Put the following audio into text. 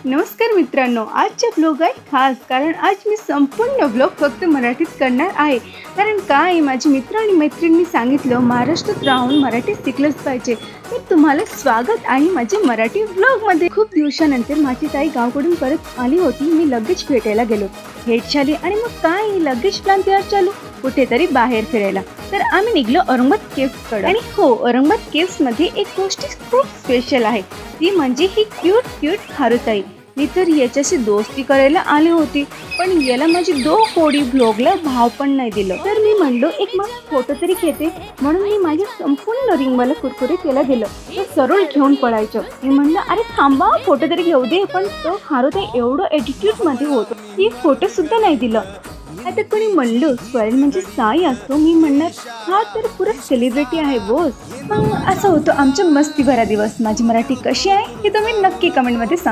नमस्कार मित्रांनो, आजचा ब्लॉग आहे खास कारण आज मी संपूर्ण ब्लॉग फक्त मराठीत करणार आहे. कारण काय माझे मित्र आणि मैत्रिणींनी सांगितलं महाराष्ट्रात राहून मराठी शिकलंच पाहिजे. तर तुम्हाला स्वागत आहे माझ्या मराठी ब्लॉगमध्ये. खूप दिवसानंतर माझी ताई गावाकडून परत आली होती. मी लगेच भेटायला गेलो, भेट झाली आणि मग काय लगेच प्लॅन तयार चालू कुठेतरी बाहेर फिरायला. तर आम्ही निघलो औरंगाबाद केव्सकडे. आणि हो, औरंगाबाद केव्समध्ये एक गोष्ट खूप स्पेशल आहे, ती म्हणजे ही क्यूट खारुताई. मी तर याच्याशी दोस्ती करायला आली होती, पण याला माझी 2 कोडी ब्लॉगला भाव पण नाही दिलं. तर मी म्हणलो एक मग फोटो तरी घेते, म्हणून मी माझ्या संपूर्ण रिंगवाला कुरकुरे केला गेलं. तर सरळ घेऊन पळायचं. मी म्हणलं अरे थांबा, फोटो तरी घेऊ दे. पण तो खारुताई एवढं ॲटिट्यूड मध्ये होतो की फोटो सुद्धा नाही दिलं. आता कोणी म्हणलं स्वयं म्हणजे साई असतो, मी म्हणणार हा तर पुरा सेलिब्रिटी आहे बोस. मग असं होतं आमच्या मस्ती भरा दिवस. माझी मराठी कशी आहे हे तुम्ही नक्की कमेंटमध्ये सांगा.